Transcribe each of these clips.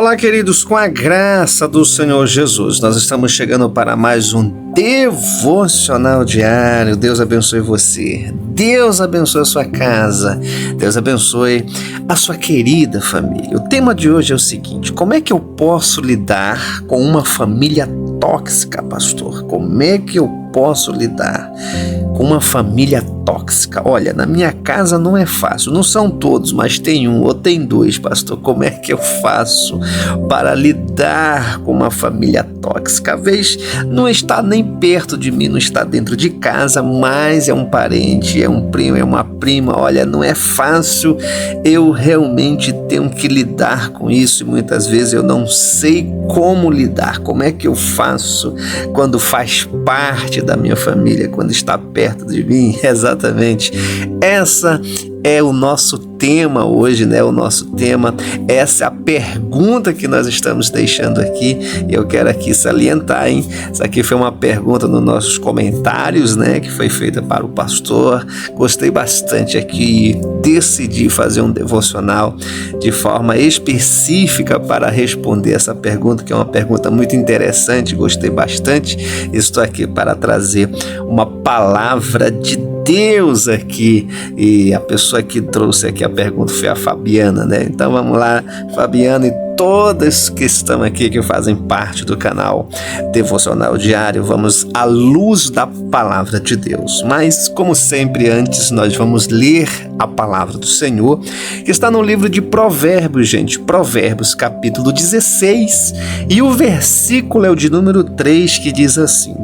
Olá, queridos, com a graça do Senhor Jesus, nós estamos chegando para mais um devocional diário. Deus abençoe você, Deus abençoe a sua casa, Deus abençoe a sua querida família. O tema de hoje é o seguinte: como é que eu posso lidar com uma família tóxica, pastor? Como é que eu posso lidar com uma família tóxica? Olha, na minha casa não é fácil, não são todos, mas tem um ou tem dois, pastor. Como é que eu faço para lidar com uma família tóxica? Às vezes não está nem perto de mim, não está dentro de casa, mas é um parente, é um primo, é uma prima. Olha, não é fácil, eu realmente tenho que lidar com isso e muitas vezes eu não sei como lidar. Como é que eu faço quando faz parte da minha família, quando está perto de mim? Exatamente, essa é o nosso tema hoje, né? O nosso tema, essa é a pergunta que nós estamos deixando aqui. Eu quero aqui salientar, hein? Essa aqui foi uma pergunta nos nossos comentários, né? Que foi feita para o pastor. Gostei bastante aqui, decidi fazer um devocional de forma específica para responder essa pergunta, que é uma pergunta muito interessante. Gostei bastante. Estou aqui para trazer uma palavra de Deus aqui, e a pessoa que trouxe aqui a pergunta foi a Fabiana, né? Então vamos lá, Fabiana e todas que estão aqui, que fazem parte do canal Devocional Diário, vamos à luz da palavra de Deus. Mas, como sempre, antes nós vamos ler a palavra do Senhor, que está no livro de Provérbios, gente. Provérbios, capítulo 16, e o versículo é o de número 3, que diz assim: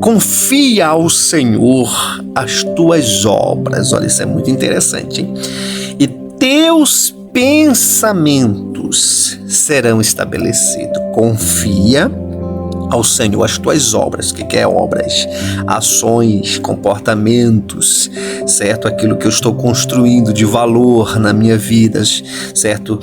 confia ao Senhor as tuas obras. Olha, isso é muito interessante, hein? E teus pensamentos serão estabelecidos. Confia ao Senhor as tuas obras. O que é obras? Ações, comportamentos, certo? Aquilo que eu estou construindo de valor na minha vida, certo?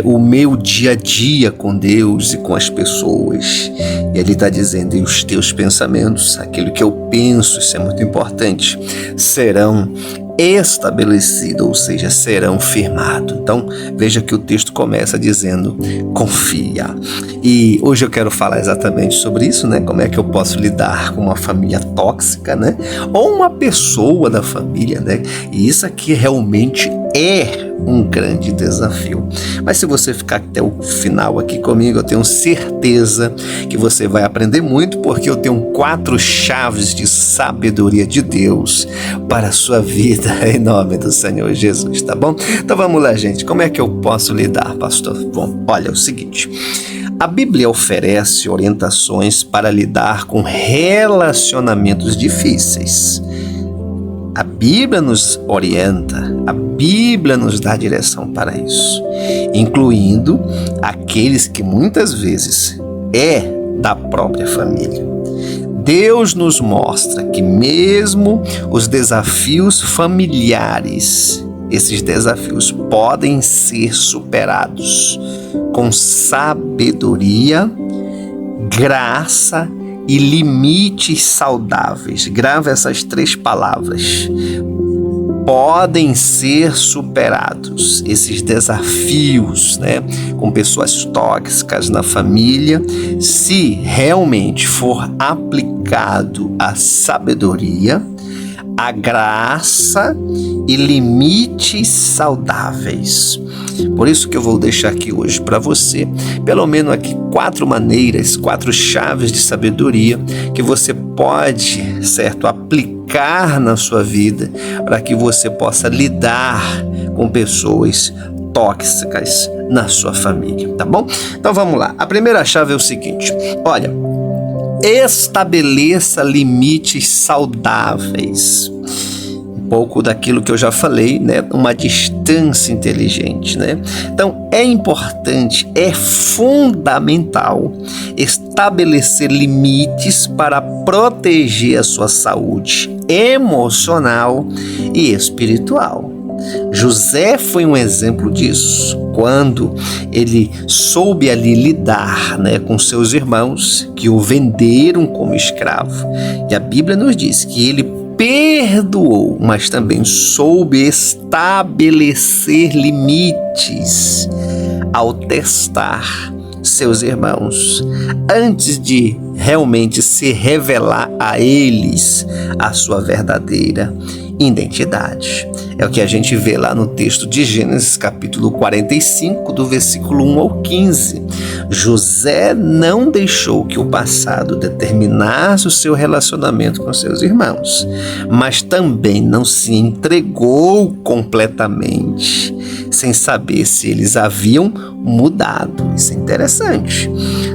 O meu dia a dia com Deus e com as pessoas. E ele está dizendo: e os teus pensamentos, aquilo que eu penso, isso é muito importante, serão estabelecido, ou seja, serão firmados. Então, veja que o texto começa dizendo: confia. E hoje eu quero falar exatamente sobre isso, né? Como é que eu posso lidar com uma família tóxica, né? Ou uma pessoa da família, né? E isso aqui realmente é um grande desafio. Mas se você ficar até o final aqui comigo, eu tenho certeza que você vai aprender muito, porque eu tenho 4 chaves de sabedoria de Deus para a sua vida, em nome do Senhor Jesus, tá bom? Então vamos lá, gente. Como é que eu posso lidar, pastor? Bom, olha, é o seguinte: a Bíblia oferece orientações para lidar com relacionamentos difíceis. A Bíblia nos orienta, a Bíblia nos dá direção para isso, incluindo aqueles que muitas vezes é da própria família. Deus nos mostra que mesmo os desafios familiares, esses desafios podem ser superados com sabedoria, graça e limites saudáveis. Grava essas 3 palavras. Podem ser superados esses desafios, né, com pessoas tóxicas na família, se realmente for aplicado a sabedoria, a graça e limites saudáveis. Por isso que eu vou deixar aqui hoje para você, pelo menos aqui 4 maneiras, 4 chaves de sabedoria que você pode, certo, aplicar na sua vida para que você possa lidar com pessoas tóxicas na sua família, tá bom? Então vamos lá. A primeira chave é o seguinte: olha, estabeleça limites saudáveis. Um pouco daquilo que eu já falei, né? Uma distância inteligente, né? Então, é importante, é fundamental estabelecer limites para proteger a sua saúde emocional e espiritual. José foi um exemplo disso, quando ele soube ali lidar, né, com seus irmãos que o venderam como escravo. E a Bíblia nos diz que ele perdoou, mas também soube estabelecer limites. ao testar seus irmãos, antes de realmente se revelar a eles a sua verdadeira identidade. É o que a gente vê lá no texto de Gênesis capítulo 45, do versículo 1 ao 15. José não deixou que o passado determinasse o seu relacionamento com seus irmãos, mas também não se entregou completamente, sem saber se eles haviam mudado. Isso é interessante.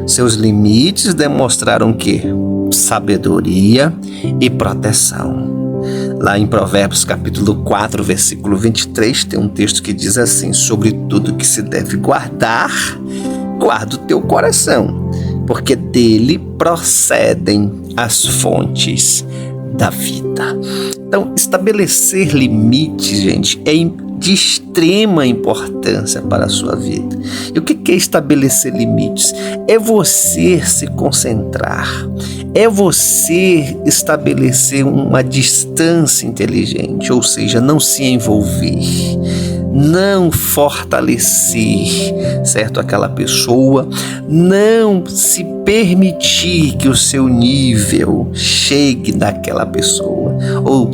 Seus limites demonstraram que sabedoria e proteção. Lá em Provérbios capítulo 4, versículo 23, tem um texto que diz assim: sobre tudo que se deve guardar, guarda o teu coração, porque dele procedem as fontes da vida. Então, estabelecer limites, gente, é de extrema importância para a sua vida. E o que é estabelecer limites? É você se concentrar, é você estabelecer uma distância inteligente, ou seja, não se envolver, não fortalecer, certo, aquela pessoa, não se permitir que o seu nível chegue daquela pessoa, ou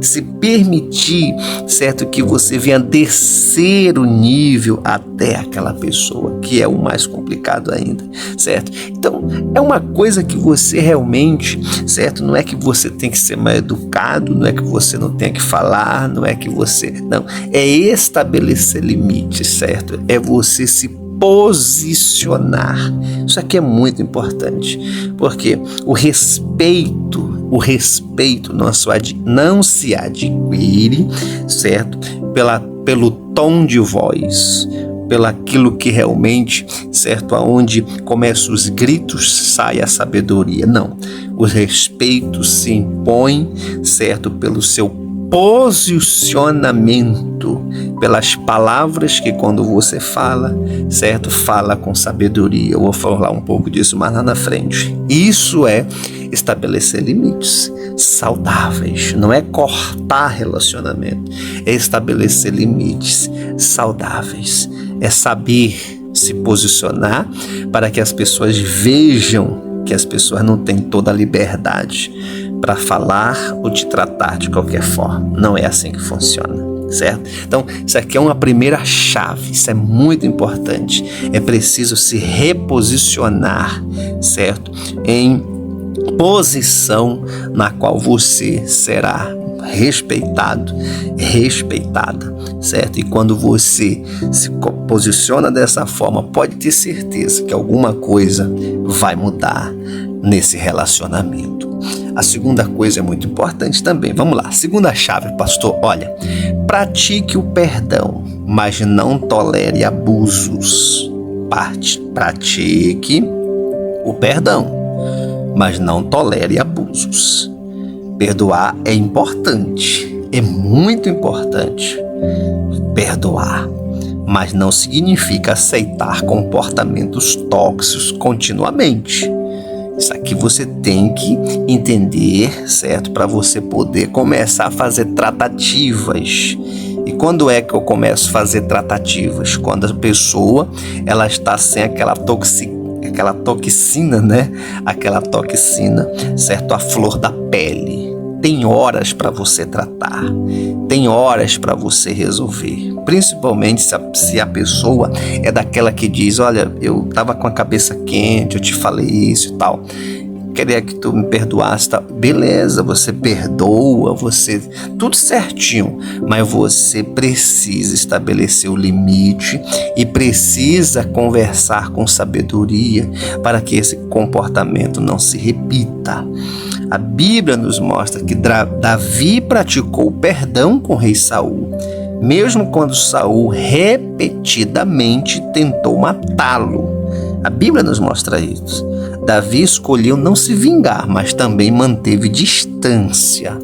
se permitir, certo, que você venha descer o nível até aquela pessoa, que é o mais complicado ainda, certo? Então, é uma coisa que você realmente, certo, não é que você tem que ser mais educado, não é que você não tem que falar, não é que você, não, é estabelecer limites, certo? É você se posicionar. Isso aqui é muito importante, porque o respeito não se adquire, certo? Pelo tom de voz, pelaquilo que realmente, certo, aonde começam os gritos, sai a sabedoria. Não, o respeito se impõe, certo, pelo seu posicionamento, pelas palavras que quando você fala, certo, fala com sabedoria. Eu vou falar um pouco disso mais lá na frente. Isso é estabelecer limites saudáveis, não é cortar relacionamento, é estabelecer limites saudáveis, é saber se posicionar para que as pessoas vejam que as pessoas não têm toda a liberdade para falar ou te tratar de qualquer forma. Não é assim que funciona, certo? Então, isso aqui é uma primeira chave, isso é muito importante. É preciso se reposicionar, certo? Em posição na qual você será respeitado, respeitada, certo? E quando você se posiciona dessa forma, pode ter certeza que alguma coisa vai mudar nesse relacionamento. A segunda coisa é muito importante também. Vamos lá. Segunda chave, pastor. Olha, pratique o perdão, mas não tolere abusos. Pratique o perdão, mas não tolere abusos. Perdoar é importante, é muito importante. Perdoar, mas não significa aceitar comportamentos tóxicos continuamente. Isso aqui você tem que entender, certo? Para você poder começar a fazer tratativas. E quando é que eu começo a fazer tratativas? Quando a pessoa ela está sem aquela toxina, né? Aquela toxina, certo? A flor da pele. Tem horas para você tratar, tem horas para você resolver. Principalmente se a pessoa é daquela que diz: olha, eu estava com a cabeça quente, eu te falei isso e tal, queria que tu me perdoasse, tá? Beleza, você perdoa, você tudo certinho, mas você precisa estabelecer o limite e precisa conversar com sabedoria para que esse comportamento não se repita. A Bíblia nos mostra que Davi praticou o perdão com o rei Saul, mesmo quando Saul repetidamente tentou matá-lo. A Bíblia nos mostra isso. Davi escolheu não se vingar, mas também manteve distância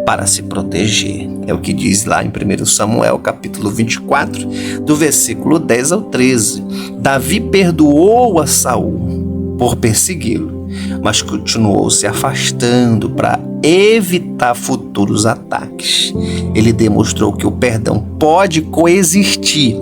para se proteger. É o que diz lá em 1 Samuel, capítulo 24, do versículo 10 ao 13. Davi perdoou a Saul por persegui-lo, mas continuou se afastando para evitar futuros ataques. Ele demonstrou que o perdão pode coexistir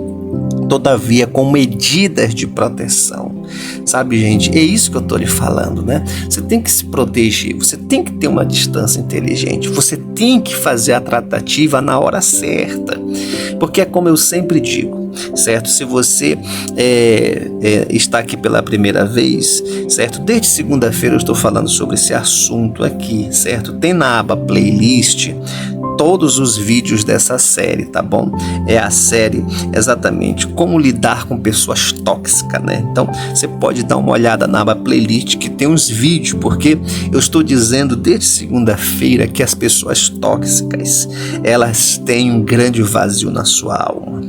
todavia com medidas de proteção. Sabe, gente, é isso que eu tô lhe falando, né? Você tem que se proteger, você tem que ter uma distância inteligente, você tem que fazer a tratativa na hora certa, porque é como eu sempre digo, certo? Se você está aqui pela primeira vez, certo? Desde segunda-feira eu estou falando sobre esse assunto aqui, certo? Tem na aba playlist todos os vídeos dessa série, tá bom? É a série exatamente como lidar com pessoas tóxicas, né? Então você pode dar uma olhada na aba playlist que tem uns vídeos, porque eu estou dizendo desde segunda-feira que as pessoas tóxicas, elas têm um grande vazio na sua alma.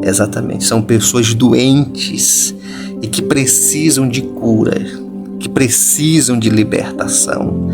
Exatamente, são pessoas doentes e que precisam de cura, que precisam de libertação.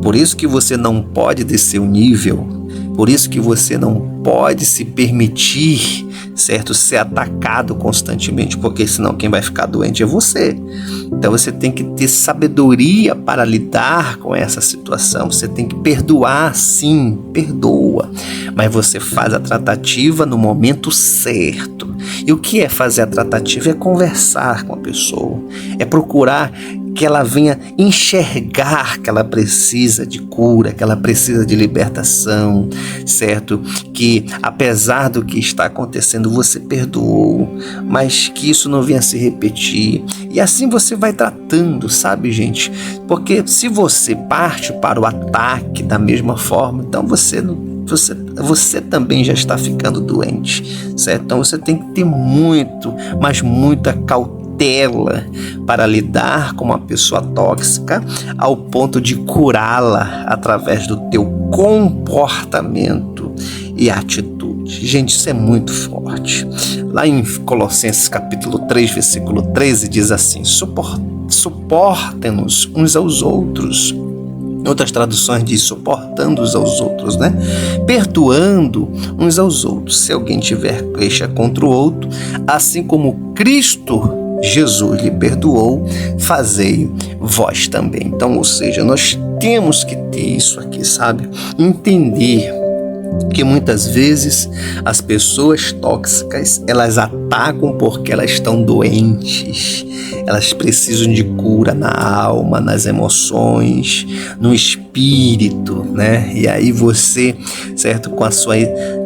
Por isso que você não pode descer o nível, por isso que você não pode se permitir, certo, ser atacado constantemente, porque senão quem vai ficar doente é você. Então você tem que ter sabedoria para lidar com essa situação. Você tem que perdoar, sim, perdoa, mas você faz a tratativa no momento certo. E o que é fazer a tratativa? É conversar com a pessoa, é procurar que ela venha enxergar que ela precisa de cura, que ela precisa de libertação, certo? Que apesar do que está acontecendo, você perdoou, mas que isso não venha se repetir. E assim você vai tratando, sabe, gente? Porque se você parte para o ataque da mesma forma, então você também já está ficando doente, certo? Então você tem que ter muito, mas muita cautela para lidar com uma pessoa tóxica ao ponto de curá-la através do teu comportamento e atitude. Gente, isso é muito forte. Lá em Colossenses capítulo 3, versículo 13 diz assim: suportem-nos uns aos outros. Em outras traduções diz suportando uns aos outros, né? Perdoando uns aos outros. Se alguém tiver queixa contra o outro, assim como Cristo Jesus lhe perdoou, fazei vós também. Então, ou seja, nós temos que ter isso aqui, sabe? Entender que muitas vezes as pessoas tóxicas, elas atacam porque elas estão doentes. Elas precisam de cura na alma, nas emoções, no espírito, né? E aí você, certo, com a sua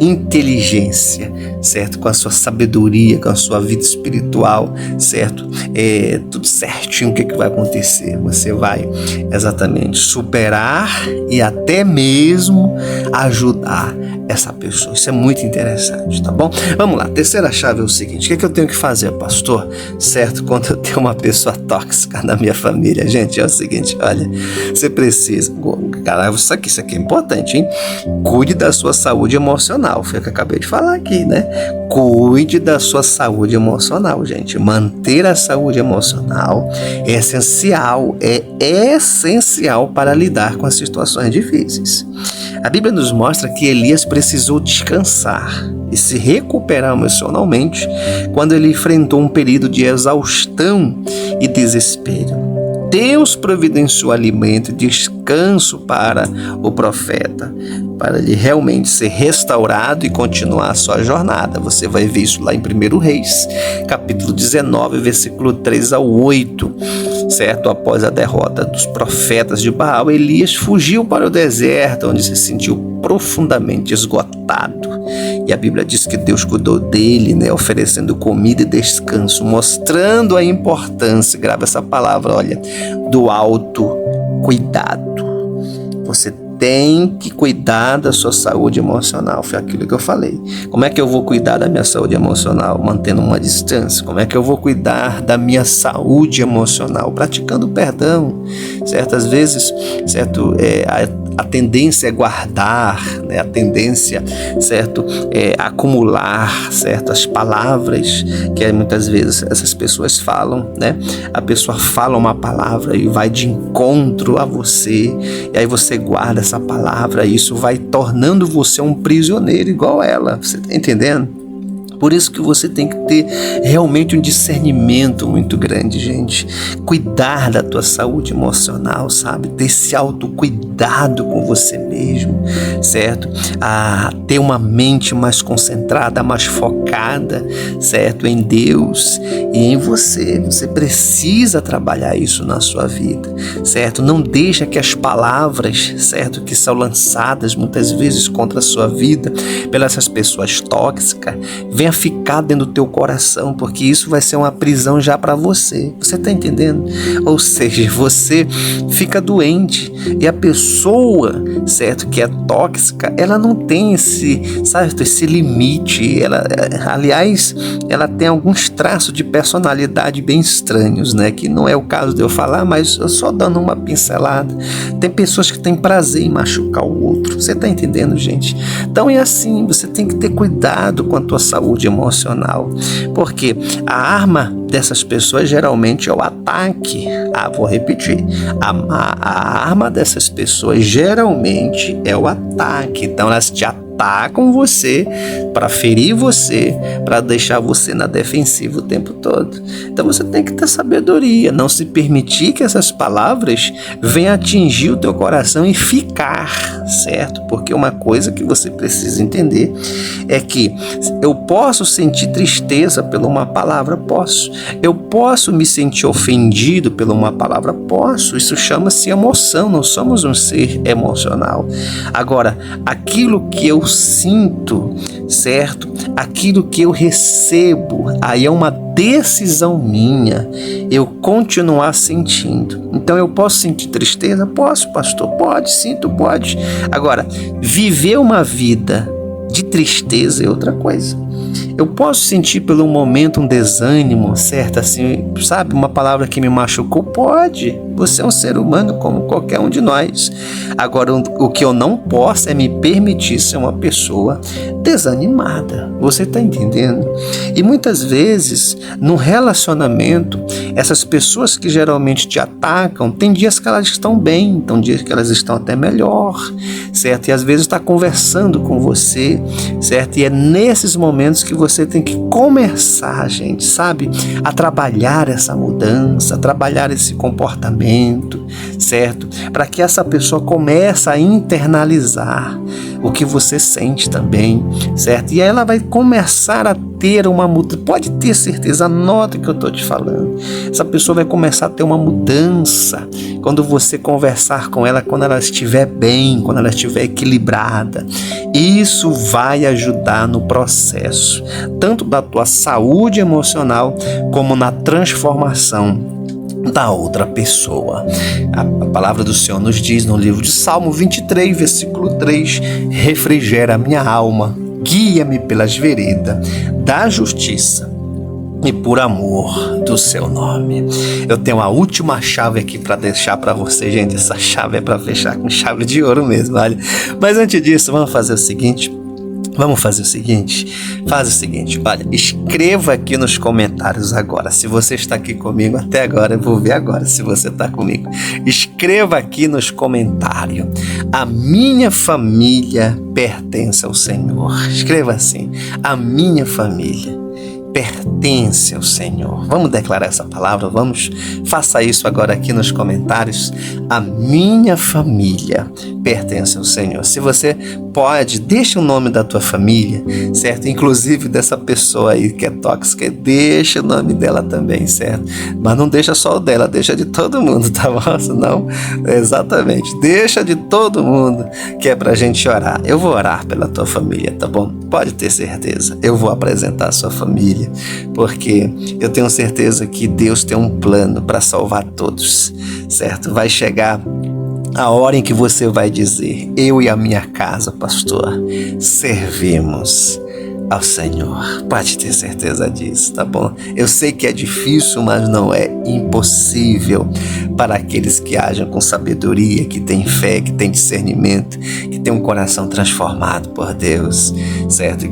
inteligência, certo, com a sua sabedoria, com a sua vida espiritual, certo, tudo certinho, o que vai acontecer? Você vai exatamente superar e até mesmo ajudar essa pessoa. Isso é muito interessante, tá bom? Vamos lá, terceira chave é o seguinte: o que eu tenho que fazer, pastor? Certo, quando eu tenho uma pessoa tóxica na minha família, gente, é o seguinte, olha, você precisa, cara, isso aqui é importante, hein? Cuide da sua saúde emocional, foi o que eu acabei de falar aqui, né? Cuide da sua saúde emocional, gente. Manter a saúde emocional é essencial para lidar com as situações difíceis. A Bíblia nos mostra que Elias precisou descansar e se recuperar emocionalmente quando ele enfrentou um período de exaustão e desespero. Deus providenciou alimento e descanso para o profeta, para ele realmente ser restaurado e continuar a sua jornada. Você vai ver isso lá em 1 Reis, capítulo 19, versículo 3 ao 8. Certo? Após a derrota dos profetas de Baal, Elias fugiu para o deserto, onde se sentiu profundamente esgotado. E a Bíblia diz que Deus cuidou dele, né, oferecendo comida e descanso, mostrando a importância, grava essa palavra, olha, do autocuidado. Você tem que cuidar da sua saúde emocional, foi aquilo que eu falei. Como é que eu vou cuidar da minha saúde emocional? Mantendo uma distância. Como é que eu vou cuidar da minha saúde emocional? Praticando perdão. Certas vezes, certo, a tendência é guardar, né? A tendência, certo, é acumular, certo, as palavras que muitas vezes essas pessoas falam, né? A pessoa fala uma palavra e vai de encontro a você, e aí você guarda essa palavra, e isso vai tornando você um prisioneiro igual ela. Você tá entendendo? Por isso que você tem que ter realmente um discernimento muito grande, gente. Cuidar da tua saúde emocional, sabe? Ter esse autocuidado com você mesmo, certo? Ter uma mente mais concentrada, mais focada, certo? Em Deus e em você. Você precisa trabalhar isso na sua vida, certo? Não deixa que as palavras, certo? Que são lançadas muitas vezes contra a sua vida pelas essas pessoas tóxicas, venha ficar dentro do teu coração, porque isso vai ser uma prisão já para você. Você está entendendo? Ou seja, você fica doente e a pessoa, certo, que é tóxica, ela não tem esse limite. Aliás, ela tem alguns traços de personalidade bem estranhos, né? Que não é o caso de eu falar, mas eu só dando uma pincelada. Tem pessoas que têm prazer em machucar o outro. Você está entendendo, gente? Então é assim, você tem que ter cuidado com a tua saúde emocional, porque a arma dessas pessoas geralmente é o ataque. Vou repetir, a arma dessas pessoas geralmente é o ataque. Então elas te atacam você para ferir você, para deixar você na defensiva o tempo todo. Então você tem que ter sabedoria, não se permitir que essas palavras venham atingir o teu coração e ficar, certo? Porque uma coisa que você precisa entender é que eu posso sentir tristeza por uma palavra, posso. Eu posso me sentir ofendido por uma palavra, posso. Isso chama-se emoção, não somos um ser emocional. Agora, aquilo que eu sinto, certo? Aquilo que eu recebo, aí é uma decisão minha, eu continuar sentindo. Então eu posso sentir tristeza? Posso, pastor? Pode, sinto, pode. Agora, viver uma vida de tristeza é outra coisa. Eu posso sentir por um momento um desânimo, certo? Assim, sabe, uma palavra que me machucou? Pode. Você é um ser humano como qualquer um de nós. Agora, o que eu não posso é me permitir ser uma pessoa desanimada. Você está entendendo? E muitas vezes, no relacionamento, essas pessoas que geralmente te atacam, tem dias que elas estão bem, tem dias que elas estão até melhor, certo? E às vezes está conversando com você, certo? E é nesses momentos que você tem que começar, gente, sabe? A trabalhar essa mudança, a trabalhar esse comportamento, certo? Para que essa pessoa comece a internalizar o que você sente também, certo? E aí ela vai começar a ter uma mudança. Pode ter certeza, anota o que eu estou te falando. Essa pessoa vai começar a ter uma mudança quando você conversar com ela, quando ela estiver bem, quando ela estiver equilibrada. Isso vai ajudar no processo, tanto da tua saúde emocional, como na transformação da outra pessoa. A palavra do Senhor nos diz no livro de Salmo 23, versículo 3: refrigera a minha alma, guia-me pelas veredas da justiça e por amor do seu nome. Eu tenho a última chave aqui para deixar para você, gente. Essa chave é para fechar com chave de ouro mesmo, olha. Mas antes disso, vamos fazer o seguinte. Faz o seguinte, olha, escreva aqui nos comentários agora. Se você está aqui comigo até agora, eu vou ver agora se você está comigo. Escreva aqui nos comentários: a minha família pertence ao Senhor. Escreva assim: a minha família pertence ao Senhor. Vamos declarar essa palavra? Faça isso agora aqui nos comentários. A minha família pertence ao Senhor. Se você pode, deixa o nome da tua família, certo? Inclusive dessa pessoa aí que é tóxica, deixa o nome dela também, certo? Mas não deixa só o dela, deixa de todo mundo, tá bom? Não, exatamente, deixa de todo mundo, que é pra gente orar. Eu vou orar pela tua família, tá bom? Pode ter certeza, eu vou apresentar a sua família, porque eu tenho certeza que Deus tem um plano para salvar todos, certo? Vai chegar a hora em que você vai dizer: eu e a minha casa, pastor, servimos ao Senhor. Pode ter certeza disso, tá bom? Eu sei que é difícil, mas não é impossível, para aqueles que agem com sabedoria, que têm fé, que têm discernimento, que têm um coração transformado por Deus, certo?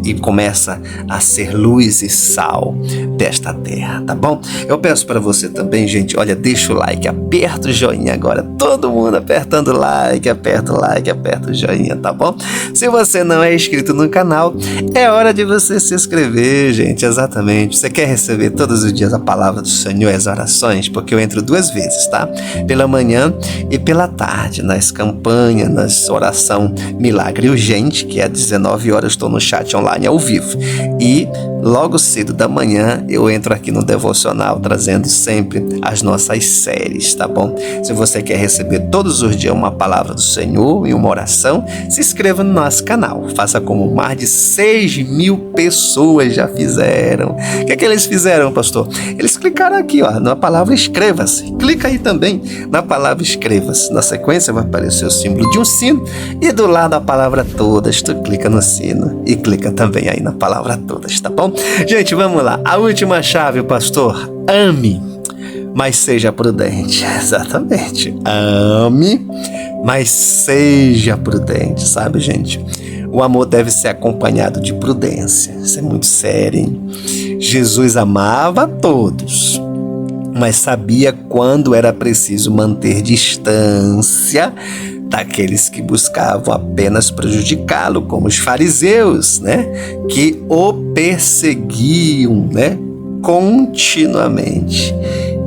E começa a ser luz e sal desta terra, tá bom? Eu peço para você também, gente, olha, deixa o like, aperta o joinha agora, todo mundo apertando o like, aperta o joinha, tá bom? Se você não é inscrito no canal, é hora de você se inscrever, gente, exatamente. Você quer receber todos os dias a palavra do Senhor, as orações? Porque eu entro 2 vezes, tá? Pela manhã e pela tarde, nas campanhas, nas oração Milagre Urgente, que é às 19 horas, estou no chat online ao vivo. E logo cedo da manhã eu entro aqui no devocional trazendo sempre as nossas séries, tá bom? Se você quer receber todos os dias uma palavra do Senhor e uma oração, se inscreva no nosso canal. Faça como mais de 6.000 pessoas já fizeram. O que é que eles fizeram, pastor? Eles clicaram aqui, ó, na palavra inscreva-se. Clica aí também na palavra inscreva-se. Na sequência vai aparecer o símbolo de um sino e do lado a palavra todas. Tu clica no sino e clica também aí na palavra todas, tá bom? Gente, vamos lá. A última chave, pastor. Ame, mas seja prudente. Exatamente. Ame, mas seja prudente, sabe, gente? O amor deve ser acompanhado de prudência. Isso é muito sério, hein? Jesus amava a todos, mas sabia quando era preciso manter distância daqueles que buscavam apenas prejudicá-lo, como os fariseus, né? Que o perseguiam, né? Continuamente.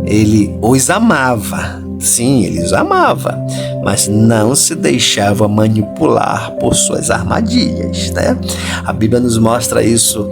Ele os amava. Sim, ele os amava, mas não se deixava manipular por suas armadilhas, né? A Bíblia nos mostra isso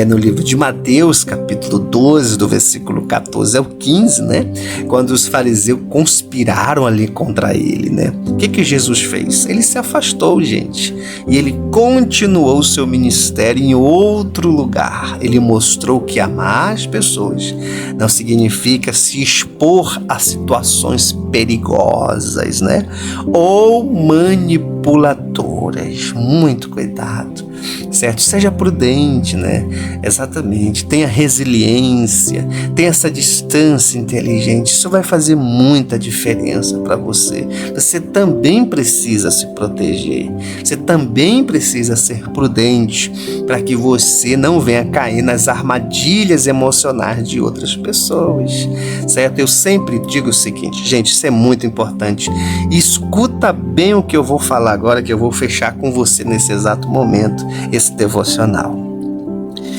no livro de Mateus, capítulo 12, do versículo 14 ao 15, né? Quando os fariseus conspiraram ali contra ele, né? O que Jesus fez? Ele se afastou, gente, e ele continuou o seu ministério em outro lugar. Ele mostrou que amar as pessoas não significa se expor a situações perigosas, né? Ou manipuladoras. Muito cuidado, certo? Seja prudente, né? Exatamente. Tenha resiliência, tenha essa distância inteligente. Isso vai fazer muita diferença para você. Você também precisa se proteger. Você também precisa ser prudente para que você não venha cair nas armadilhas emocionais de outras pessoas, certo? Eu sempre digo o seguinte, gente, isso é muito importante. Escuta bem o que eu vou falar agora, que eu vou fechar com você nesse exato momento, esse devocional.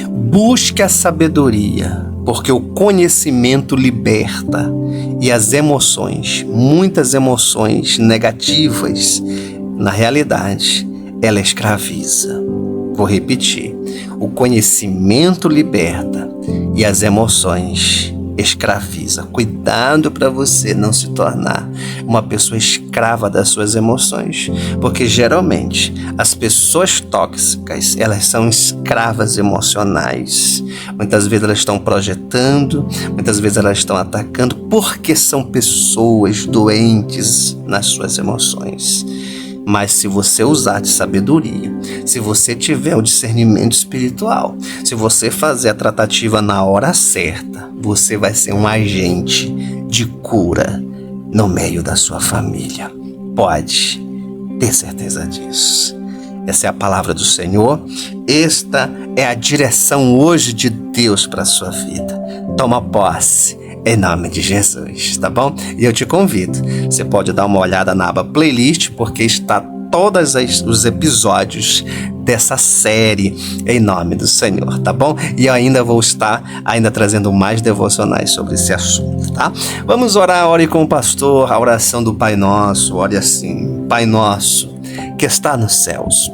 Busque a sabedoria, porque o conhecimento liberta, e as emoções, muitas emoções negativas, na realidade, ela escraviza. Vou repetir. O conhecimento liberta e as emoções escraviza. Cuidado para você não se tornar uma pessoa escrava das suas emoções, porque geralmente as pessoas tóxicas, elas são escravas emocionais. Muitas vezes elas estão projetando, muitas vezes elas estão atacando, porque são pessoas doentes nas suas emoções. Mas se você usar de sabedoria, se você tiver o discernimento espiritual, se você fazer a tratativa na hora certa, você vai ser um agente de cura no meio da sua família. Pode ter certeza disso. Essa é a palavra do Senhor. Esta é a direção hoje de Deus para a sua vida. Toma posse. Em nome de Jesus, tá bom? E eu te convido, você pode dar uma olhada na aba playlist, porque está todos os episódios dessa série em nome do Senhor, tá bom? E eu ainda vou estar trazendo mais devocionais sobre esse assunto, tá? Vamos orar, ore com o pastor, a oração do Pai Nosso, ore assim: Pai Nosso, que está nos céus,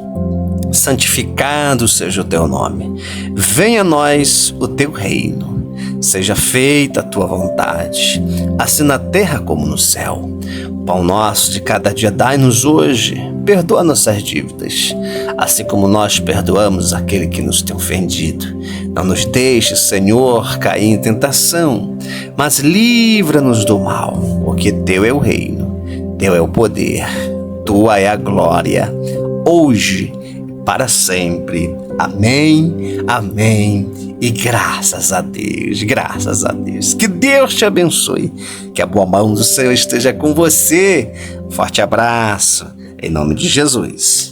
santificado seja o teu nome, venha a nós o teu reino. Seja feita a tua vontade, assim na terra como no céu. O pão nosso de cada dia dai-nos hoje, perdoa nossas dívidas, assim como nós perdoamos aquele que nos tem ofendido. Não nos deixes, Senhor, cair em tentação, mas livra-nos do mal, porque teu é o reino, teu é o poder, tua é a glória, hoje, para sempre. Amém, amém E graças a Deus, graças a Deus. Que Deus te abençoe. Que a boa mão do Senhor esteja com você. Um forte abraço. Em nome de Jesus.